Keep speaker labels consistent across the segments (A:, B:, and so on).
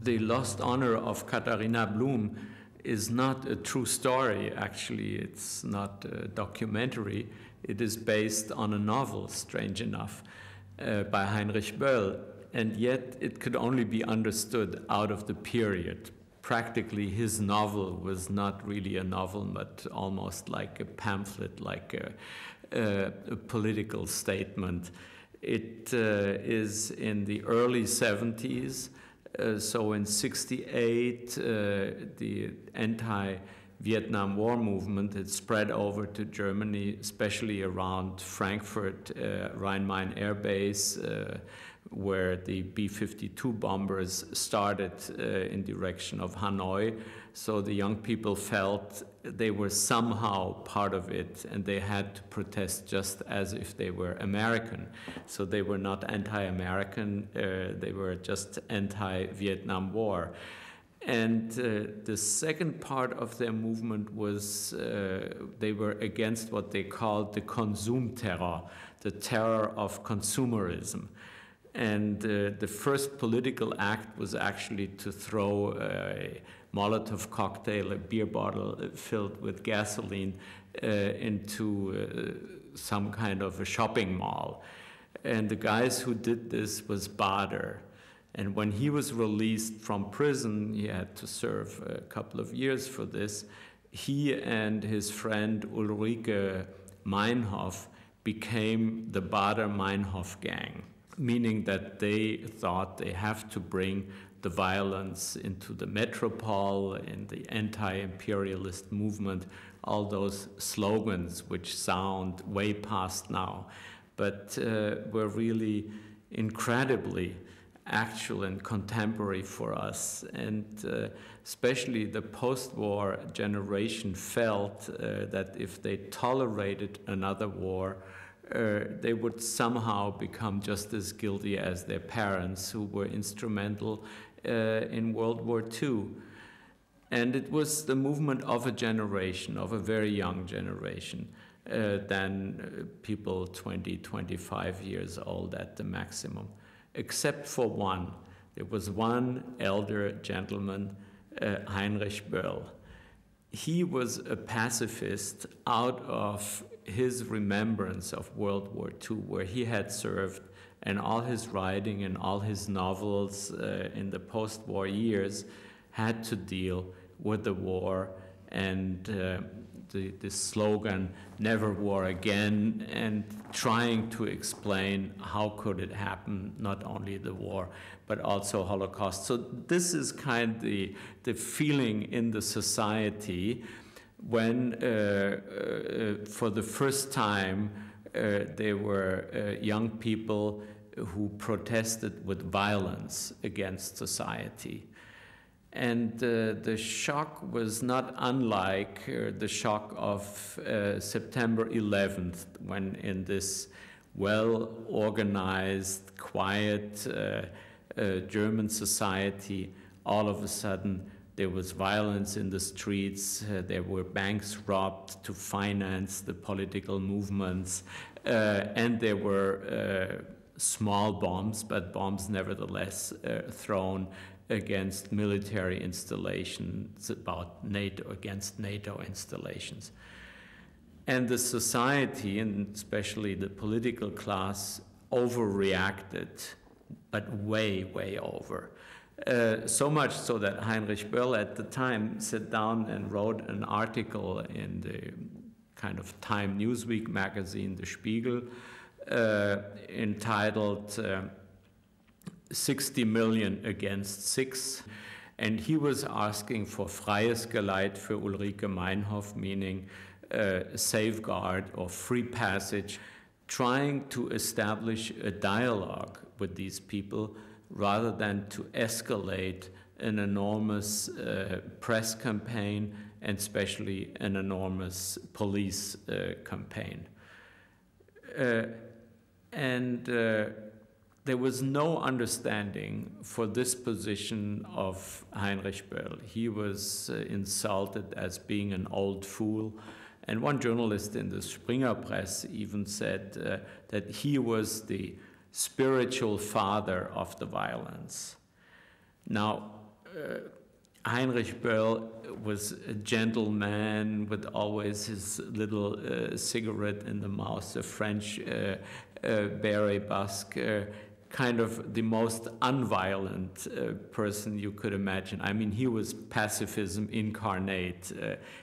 A: The Lost Honor of Katharina Blum is not a true story. Actually, it's not a documentary. It is based on a novel, strange enough, by Heinrich Böll, and yet it could only be understood out of the period. Practically, his novel was not really a novel, but almost like a pamphlet, like a political statement. It is in the early 70s. So in 68, the anti-Vietnam War movement had spread over to Germany, especially around Frankfurt, Rhine-Main Air Base, where the B-52 bombers started in direction of Hanoi. So the young people felt they were somehow part of it, and they had to protest just as if they were American. So they were not anti-American, they were just anti-Vietnam War. And the second part of their movement was they were against what they called the Konsumterror, the terror of consumerism. And the first political act was actually to throw a Molotov cocktail, a beer bottle filled with gasoline, into some kind of a shopping mall. And the guys who did this was Bader. And when he was released from prison, he had to serve a couple of years for this. He and his friend Ulrike Meinhof became the Bader-Meinhof gang, meaning that they thought they have to bring the violence into the metropole, in the anti-imperialist movement, all those slogans which sound way past now, but were really incredibly actual and contemporary for us. And especially the post-war generation felt that if they tolerated another war, they would somehow become just as guilty as their parents, who were instrumental in World War II. And it was the movement of a generation, of a very young generation, than people 20, 25 years old at the maximum, except for one. There was one elder gentleman, Heinrich Böll. He was a pacifist out of his remembrance of World War II, where he had served, and all his writing and all his novels in the post-war years had to deal with the war and the slogan, "Never War Again," and trying to explain how could it happen, not only the war, but also Holocaust. So this is kind of the feeling in the society when, for the first time, there were young people who protested with violence against society. And the shock was not unlike the shock of September 11th, when in this well-organized, quiet German society, all of a sudden there was violence in the streets, there were banks robbed to finance the political movements, and there were small bombs, but bombs nevertheless thrown against military installations, against NATO installations. And the society, and especially the political class, overreacted, but way, way over. So much so that Heinrich Böll at the time sat down and wrote an article in the kind of Time Newsweek magazine, The Spiegel, entitled 60 million against 6. And he was asking for freies Geleit für Ulrike Meinhof, meaning safeguard or free passage, trying to establish a dialogue with these people rather than to escalate an enormous press campaign and especially an enormous police campaign. There was no understanding for this position of Heinrich Böll. He was insulted as being an old fool. And one journalist in the Springer Press even said that he was the spiritual father of the violence. Now, Heinrich Böll was a gentleman with always his little cigarette in the mouth, a French beret basque, kind of the most unviolent person you could imagine. I mean, he was pacifism incarnate.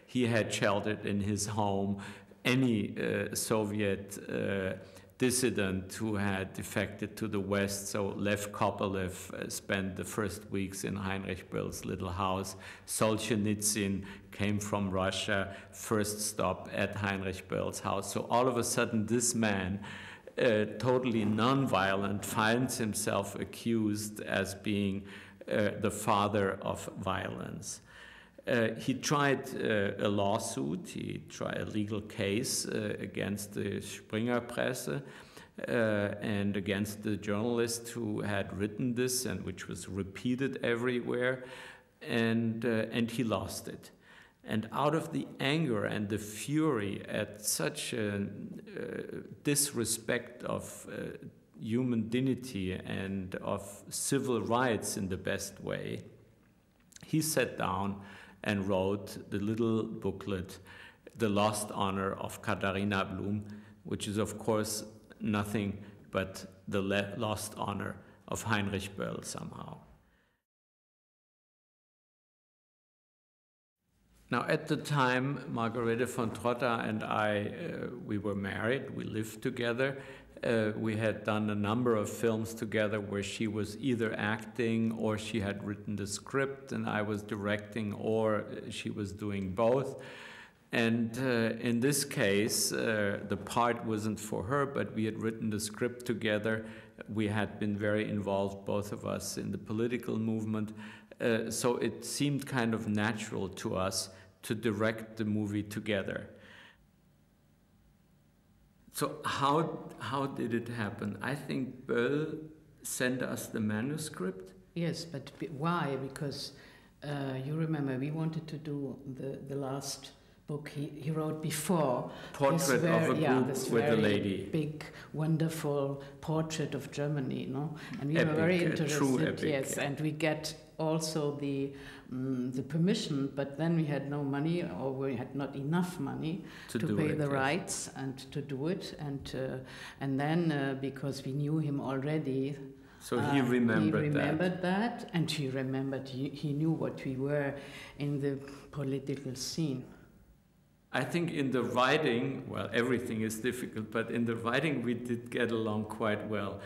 A: He had sheltered in his home any Soviet dissident who had defected to the West. So Lev Kopelev spent the first weeks in Heinrich Böll's little house. Solzhenitsyn came from Russia, first stop at Heinrich Böll's house. So all of a sudden, this man, totally nonviolent, finds himself accused as being the father of violence. He tried a lawsuit, he tried a legal case against the Springer Presse and against the journalist who had written this and which was repeated everywhere, and he lost it. And out of the anger and the fury at such a disrespect of human dignity and of civil rights in the best way, he sat down and wrote the little booklet, The Lost Honor of Katharina Blum, which is, of course, nothing but the lost honor of Heinrich Böll somehow. Now, at the time, Margarethe von Trotta and I, we were married, we lived together. We had done a number of films together where she was either acting or she had written the script and I was directing, or she was doing both. And in this case, the part wasn't for her, but we had written the script together. We had been very involved, both of us, in the political movement. So it seemed kind of natural to us to direct the movie together. So how did it happen? I think Böll sent us the manuscript.
B: Yes, but why? Because you remember we wanted to do the last book he wrote before.
A: Portrait of a group with a lady.
B: Big, wonderful portrait of Germany, no? And we
A: epic,
B: were very interested.
A: True epic,
B: yes,
A: yeah.
B: And we get also the permission, but then we had no money, or we had not enough money to pay the rights and to do it, and then because we knew him already.
A: So he remembered
B: that, and he remembered. He knew what we were in the political scene.
A: I think in the writing, well, everything is difficult, but in the writing we did get along quite well.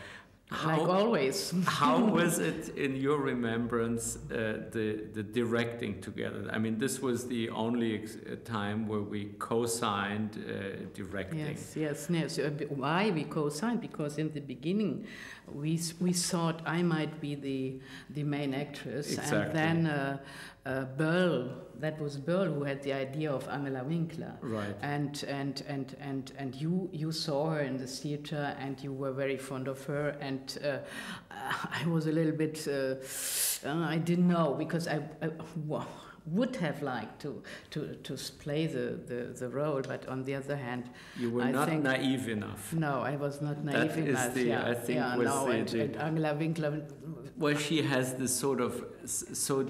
B: Like always.
A: How was it in your remembrance, the directing together? I mean, this was the only time where we co-signed directing.
B: Yes. Why we co-signed? Because in the beginning we thought I might be the main actress.
A: Exactly.
B: And then Böll, that was Böll who had the idea of Angela Winkler.
A: Right.
B: And you saw her in the theater and you were very fond of her, and I was a little bit I didn't know, because I would have liked to play the role, but on the other hand,
A: you were not naive enough.
B: No, I was not naive enough.
A: And
B: Angela Winkler.
A: Well, she has this sort of so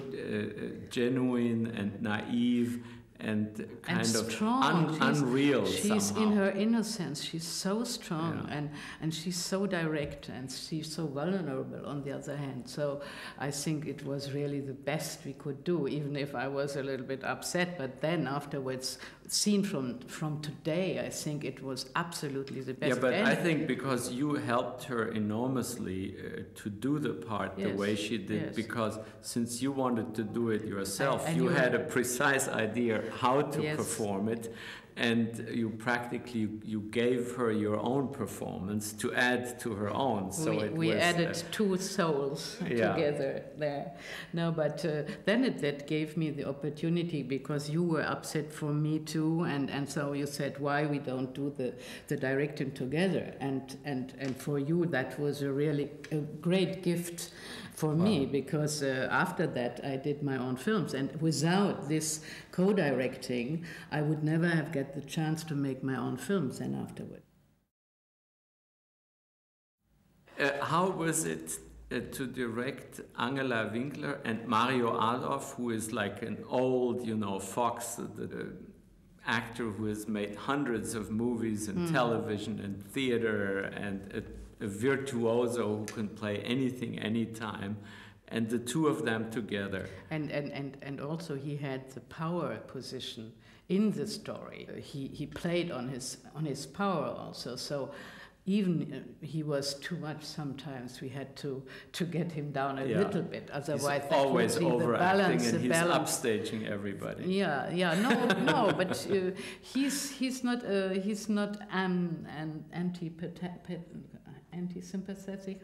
A: genuine and naive and kind of
B: strong.
A: Unreal.
B: She's
A: somehow.
B: In her innocence. She's so strong, and she's so direct, and she's so vulnerable on the other hand. So I think it was really the best we could do, even if I was a little bit upset. But then afterwards, seen from today, I think it was absolutely the best.
A: Yeah, but I think because you helped her enormously to do the part the way she did, because since you wanted to do it yourself, you had a precise idea how to perform it, and you practically gave her your own performance to add to her own. So
B: we added two souls together there. No, but then that gave me the opportunity, because you were upset for me too, and so you said, why we don't do the directing together, and for you that was a really great gift for me, because after that I did my own films, and without this co-directing I would never have got the chance to make my own films then afterward.
A: How was it to direct Angela Winkler and Mario Adorff, who is like an old, fox, the actor who has made hundreds of movies and television and theater, and a virtuoso who can play anything, anytime. And the two of them together.
B: And also he had the power position in the story. He played on his power also. So even he was too much sometimes. We had to get him down a little bit. Otherwise,
A: he's always overacting, and he's upstaging everybody.
B: No, but he's not anti-sympathetic.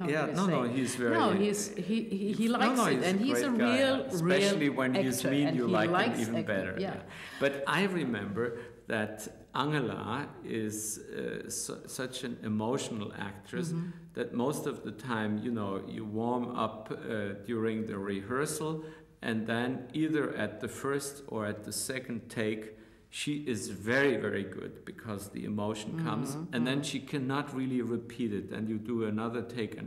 A: He's very.
B: No, he likes it, and he's a real,
A: especially when
B: actor,
A: he's mean, you like him even
B: acting,
A: better.
B: Yeah.
A: But I remember that Angela is such an emotional actress that most of the time, you warm up during the rehearsal, and then either at the first or at the second take, she is very, very good because the emotion comes, and then she cannot really repeat it. And you do another take,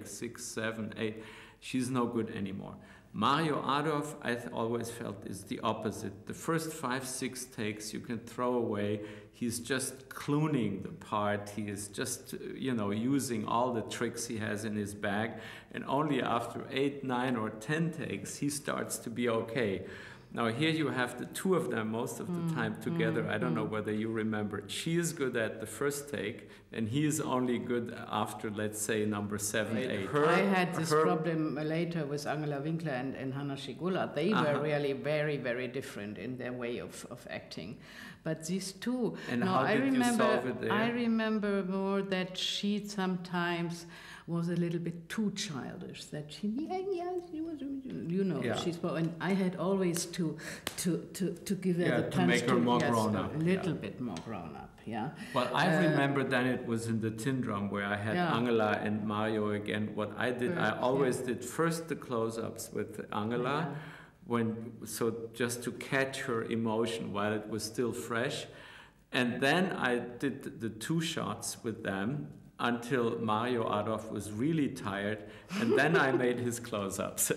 A: 6, 7, 8. She's no good anymore. Mario Adorff, I always felt, is the opposite. The first 5, 6 takes you can throw away. He's just clooning the part. He is just, using all the tricks he has in his bag. And only after 8, 9, or 10 takes, he starts to be okay. Now here you have the two of them most of the time together. I don't know whether you remember. She is good at the first take, and he is only good after, let's say, number 7, 8.
B: I had this problem later with Angela Winkler and Hanna Schygulla. They were really very, very different in their way of acting. But these two...
A: And how did you solve it there?
B: I remember more that she sometimes was a little bit too childish. That she was, she's. And I had always to give her the punch
A: to make her more grown up.
B: A little bit more grown up. Yeah.
A: Well, I remember then it was in the Tin Drum where I had Angela and Mario again. What I did, I always did first the close-ups with Angela, just to catch her emotion while it was still fresh, and then I did the 2 shots with them until Mario Adorff was really tired, and then I made his close-ups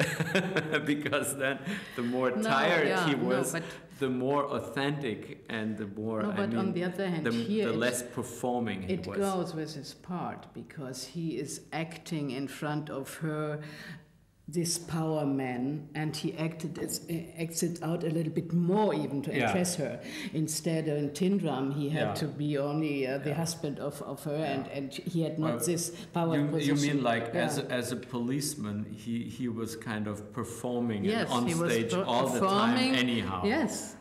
A: because then the more tired he was, the more authentic and the more.
B: On the other hand,
A: the less performing he was.
B: It goes with his part because he is acting in front of her, this power man, and he acts it out a little bit more even to impress her. Instead, in Tin Drum, he had to be only the husband of her, and he had not this power position.
A: You mean like as a policeman, he was kind of performing and on stage all the time anyhow.
B: Yes.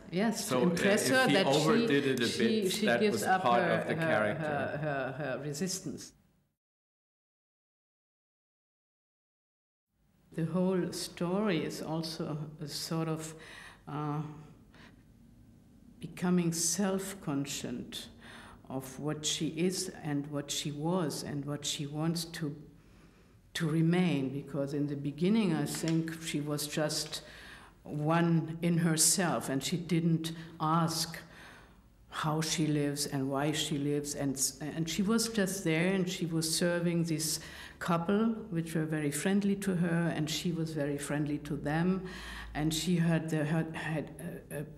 A: So
B: to impress her
A: if he
B: that
A: overdid it a bit,
B: she
A: that
B: gives
A: was
B: up
A: part of the character.
B: Her resistance. The whole story is also a sort of becoming self-conscious of what she is and what she was and what she wants to remain. Because in the beginning, I think she was just one in herself, and she didn't ask how she lives and why she lives, and she was just there, and she was serving this couple, which were very friendly to her, and she was very friendly to them, and she had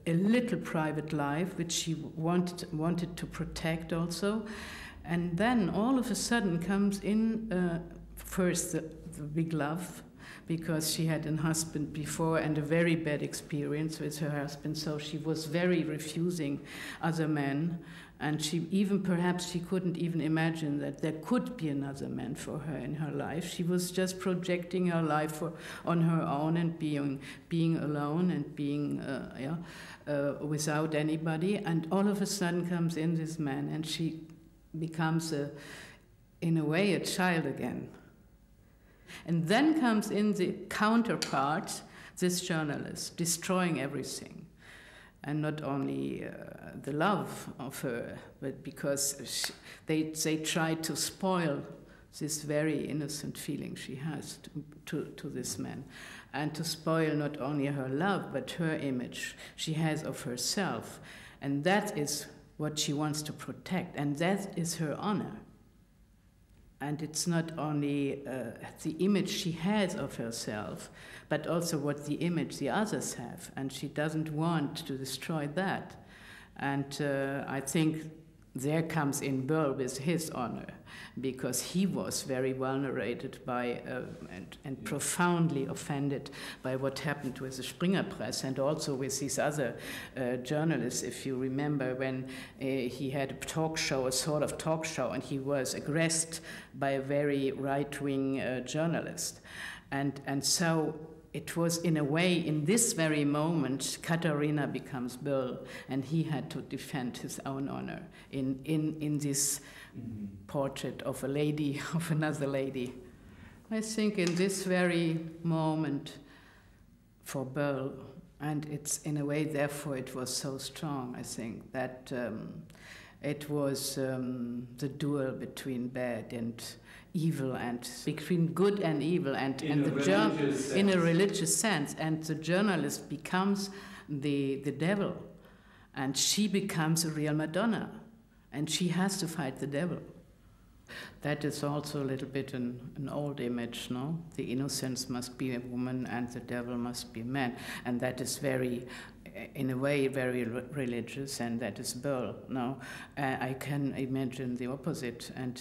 B: a little private life which she wanted to protect also. And then all of a sudden comes in first the big love, because she had a husband before and a very bad experience with her husband, so she was very refusing other men, and perhaps she couldn't even imagine that there could be another man for her in her life. She was just projecting her life on her own and being alone and being without anybody, and all of a sudden comes in this man, and she becomes in a way a child again. And then comes in the counterpart, this journalist, destroying everything. And not only the love of her, but because they try to spoil this very innocent feeling she has to this man. And to spoil not only her love, but her image she has of herself. And that is what she wants to protect, and that is her honor. And it's not only the image she has of herself, but also what the image the others have. And she doesn't want to destroy that. And I think there comes in Böll with his honor, because he was very vulnerated by and profoundly offended by what happened with the Springer Press and also with these other journalists. If you remember when he had a talk show, a sort of talk show, and he was aggressed by a very right-wing journalist. And so it was, in a way, in this very moment, Katharina becomes Böll, and he had to defend his own honor in this portrait of a lady, of another lady. I think in this very moment for Böll, and it's in a way, therefore, it was so strong, I think, that it was the duel between bad and evil, and between good and evil, and in a religious sense. And the journalist becomes the devil, and she becomes a real Madonna, and she has to fight the devil. That is also a little bit an old image, no? The innocence must be a woman and the devil must be a man, and that is very, in a way, very religious, and that is Böll. No, I can imagine the opposite, and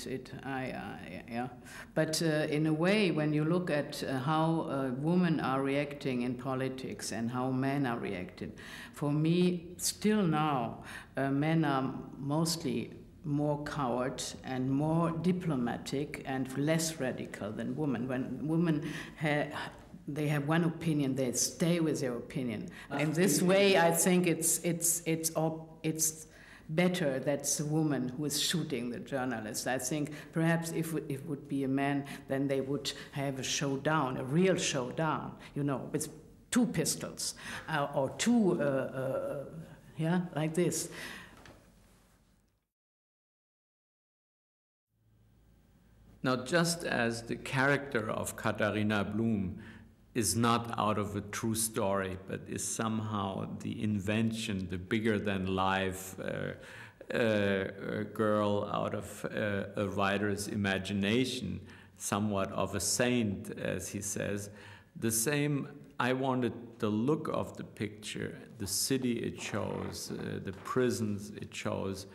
B: yeah. But in a way, when you look at how women are reacting in politics and how men are reacting, for me, still now, men are mostly more coward and more diplomatic and less radical than women. When women they have one opinion, they stay with their opinion. In this way, I think it's better that's the woman who is shooting the journalist. I think perhaps if it would be a man, then they would have a showdown, a real showdown, you know, with two pistols or two, yeah, like this.
A: Now, just as the character of Katharina Blum is not out of a true story, but is somehow the invention, the bigger-than-life girl out of a writer's imagination, somewhat of a saint, as he says, the same, I wanted the look of the picture, the city it shows, the prisons it shows,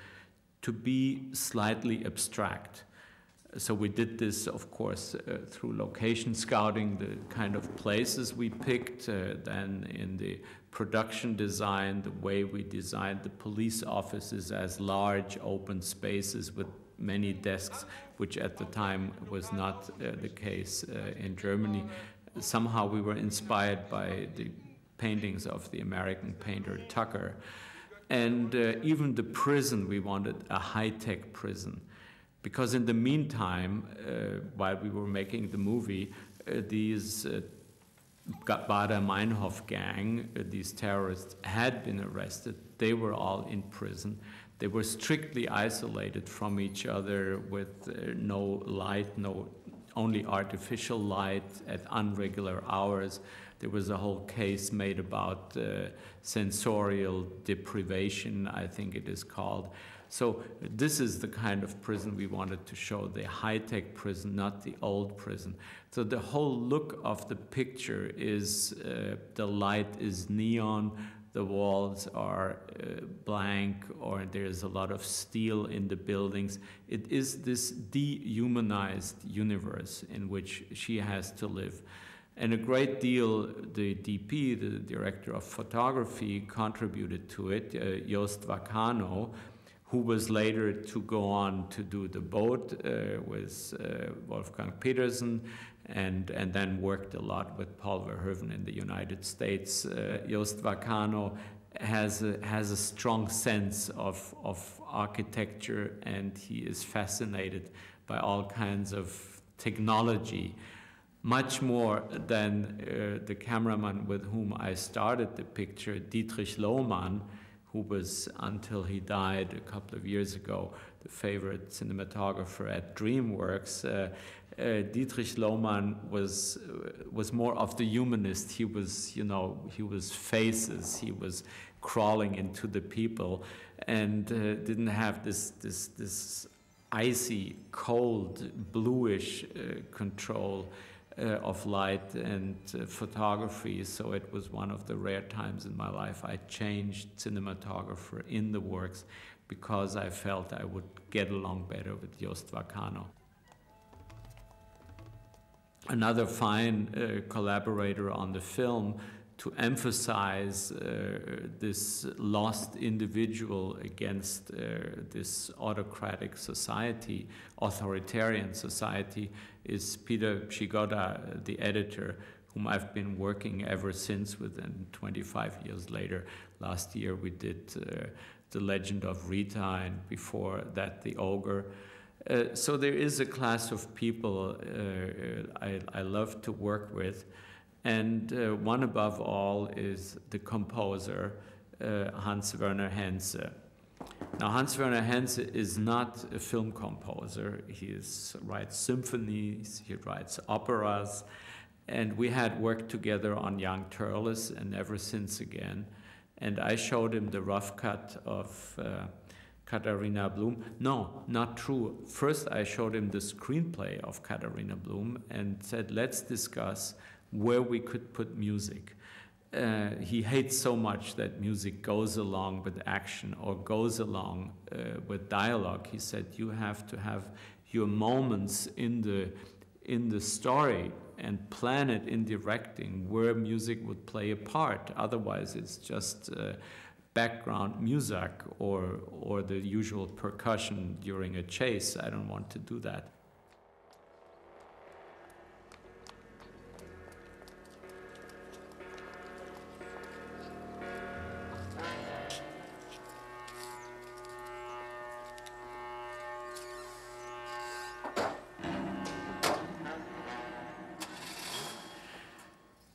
A: to be slightly abstract. So we did this, of course, through location scouting, the kind of places we picked, then in the production design, the way we designed the police offices as large open spaces with many desks, which at the time was not the case in Germany. Somehow we were inspired by the paintings of the American painter Tucker. And even the prison, we wanted a high-tech prison. Because in the meantime, while we were making the movie, these Baader-Meinhof gang, these terrorists, had been arrested. They were all in prison. They were strictly isolated from each other with no light, only artificial light at irregular hours. There was a whole case made about sensorial deprivation, I think it is called. So this is the kind of prison we wanted to show, the high-tech prison, not the old prison. So the whole look of the picture is the light is neon, the walls are blank, or there's a lot of steel in the buildings. It is this dehumanized universe in which she has to live. And a great deal, the DP, the director of photography, contributed to it, Joost Vacano, who was later to go on to do The Boat with Wolfgang Petersen, and then worked a lot with Paul Verhoeven in the United States. Joost Vacano has a strong sense of architecture, and he is fascinated by all kinds of technology, much more than the cameraman with whom I started the picture, Dietrich Lohmann, who was, until he died a couple of years ago, the favorite cinematographer at DreamWorks. Dietrich Lohmann was more of the humanist. He was, you know, he was faces. He was crawling into the people, and didn't have this icy, cold, bluish control of light and photography. So it was one of the rare times in my life I changed cinematographer in the works because I felt I would get along better with Jost Vacano. Another fine collaborator on the film to emphasize this lost individual against this autocratic society, authoritarian society, is Peter Przygoda, the editor, whom I've been working ever since with, and 25 years later. Last year we did The Legend of Rita, and before that The Ogre. So there is a class of people I love to work with, and one above all is the composer Hans Werner Henze. Now, Hans Werner Henze is not a film composer. He writes symphonies, he writes operas, and we had worked together on Young Turles and Ever Since Again. And I showed him the rough cut of Katharina Blum. No, not true. First, I showed him the screenplay of Katharina Blum and said, let's discuss where we could put music. He hates so much that music goes along with action or goes along with dialogue. He said, you have to have your moments in the story and plan it in directing where music would play a part. Otherwise, it's just background music or the usual percussion during a chase. I don't want to do that.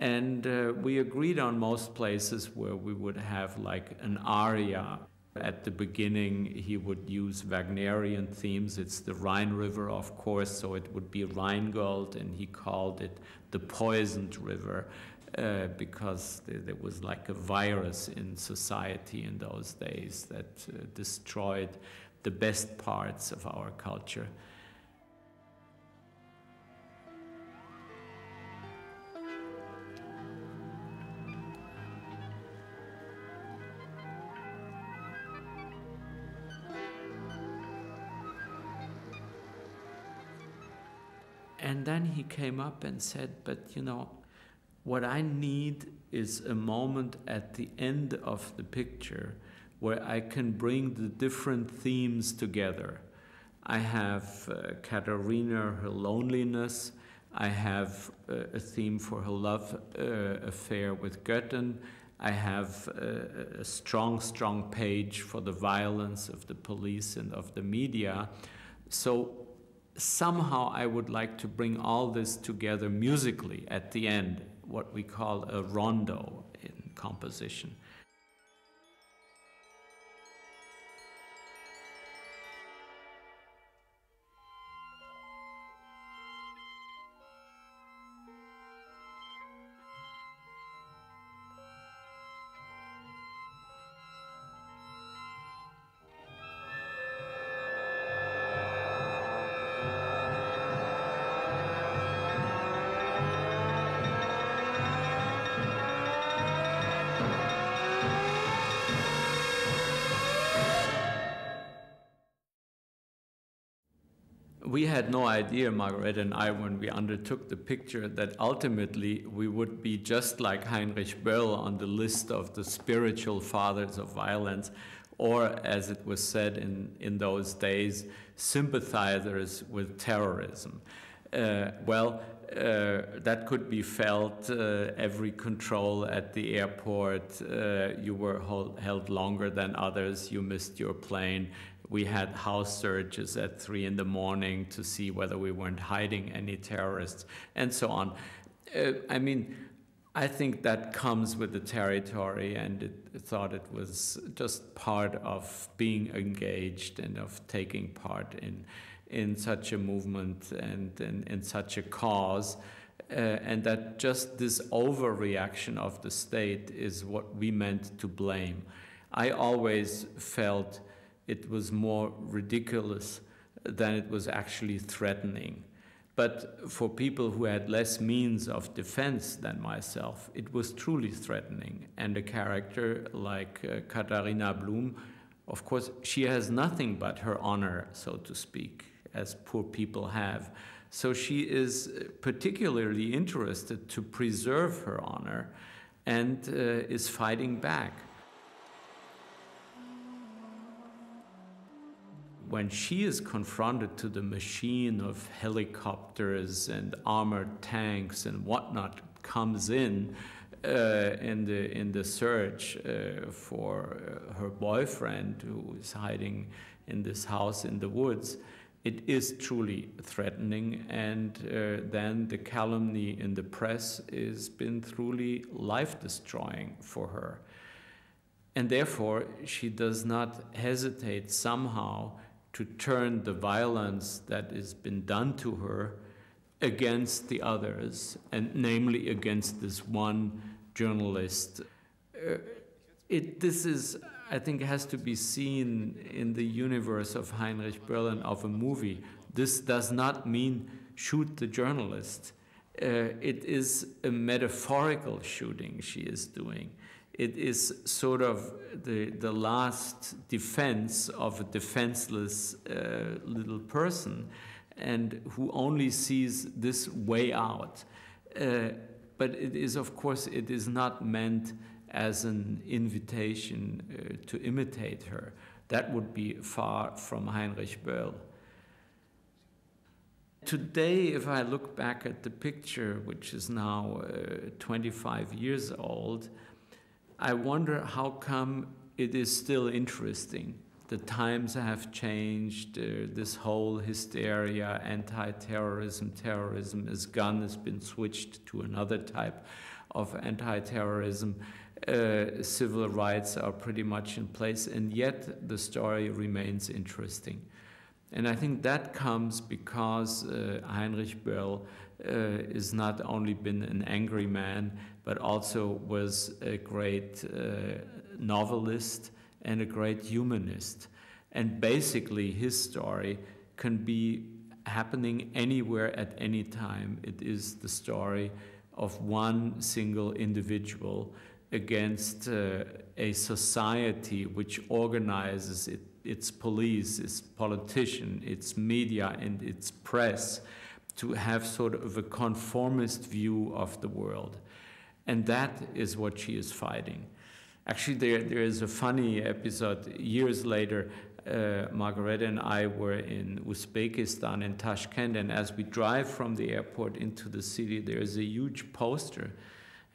A: And we agreed on most places where we would have like an aria. At the beginning, he would use Wagnerian themes. It's the Rhine River, of course, so it would be Rheingold, and he called it the poisoned river because there was like a virus in society in those days that destroyed the best parts of our culture. And then he came up and said, but you know, what I need is a moment at the end of the picture where I can bring the different themes together. I have Katharina, her loneliness. I have a theme for her love affair with Götten. I have a strong, strong page for the violence of the police and of the media. So somehow I would like to bring all this together musically at the end, what we call a rondo in composition. We had no idea, Margarethe and I, when we undertook the picture, that ultimately we would be just like Heinrich Böll on the list of the spiritual fathers of violence, or, as it was said in those days, sympathizers with terrorism. That could be felt. Every control at the airport, you were held longer than others, you missed your plane. We had house searches at 3 in the morning to see whether we weren't hiding any terrorists, and so on. I mean, I think that comes with the territory, and it thought it was just part of being engaged and of taking part in such a movement and in such a cause, and that just this overreaction of the state is what we meant to blame. I always felt it was more ridiculous than it was actually threatening. But for people who had less means of defense than myself, it was truly threatening. And a character like Katharina Blum, of course, she has nothing but her honor, so to speak, as poor people have. So she is particularly interested to preserve her honor and is fighting back. When she is confronted to the machine of helicopters and armored tanks and whatnot comes in the search for her boyfriend who is hiding in this house in the woods, it is truly threatening, and then the calumny in the press has been truly life-destroying for her. And therefore, she does not hesitate somehow to turn the violence that has been done to her against the others, and namely against this one journalist. This is, I think, has to be seen in the universe of Heinrich Böll and of a movie. This does not mean shoot the journalist. It is a metaphorical shooting she is doing. It is sort of the last defense of a defenseless little person, and who only sees this way out. But it is, of course, it is not meant as an invitation to imitate her. That would be far from Heinrich Böll. Today, if I look back at the picture, which is now 25 years old, I wonder how come it is still interesting. The times have changed, this whole hysteria, anti-terrorism, terrorism as gun has been switched to another type of anti-terrorism. Civil rights are pretty much in place, and yet the story remains interesting. And I think that comes because Heinrich Böll has not only been an angry man, but also was a great novelist and a great humanist. And basically his story can be happening anywhere at any time. It is the story of one single individual against a society which organizes its police, its politician, its media, and its press to have sort of a conformist view of the world. And that is what she is fighting. Actually, there is a funny episode. Years later, Margarethe and I were in Uzbekistan, in Tashkent, and as we drive from the airport into the city, there is a huge poster.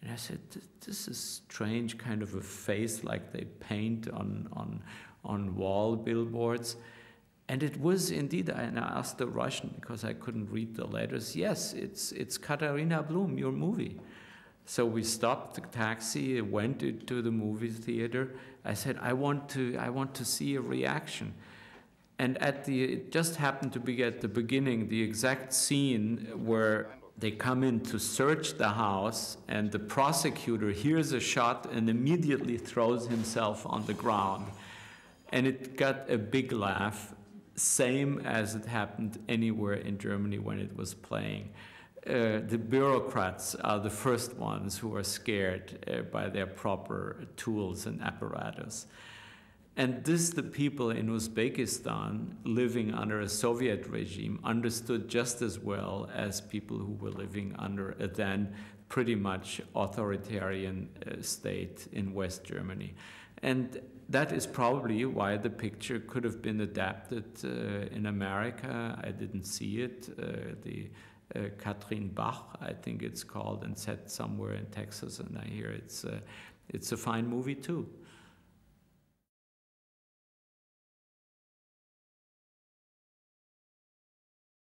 A: And I said, this is strange, kind of a face like they paint on wall billboards. And it was indeed, and I asked the Russian, because I couldn't read the letters, yes, it's Katharina Blum, your movie. So we stopped the taxi, went into the movie theater. I said, I want to see a reaction. And it just happened to be at the beginning, the exact scene where they come in to search the house, and the prosecutor hears a shot and immediately throws himself on the ground. And it got a big laugh, same as it happened anywhere in Germany when it was playing. The bureaucrats are the first ones who are scared by their proper tools and apparatus. And this, the people in Uzbekistan living under a Soviet regime understood just as well as people who were living under a then pretty much authoritarian state in West Germany. And that is probably why the picture could have been adapted in America. I didn't see it. The Katrin Bach, I think it's called, and set somewhere in Texas, and I hear it's a fine movie too.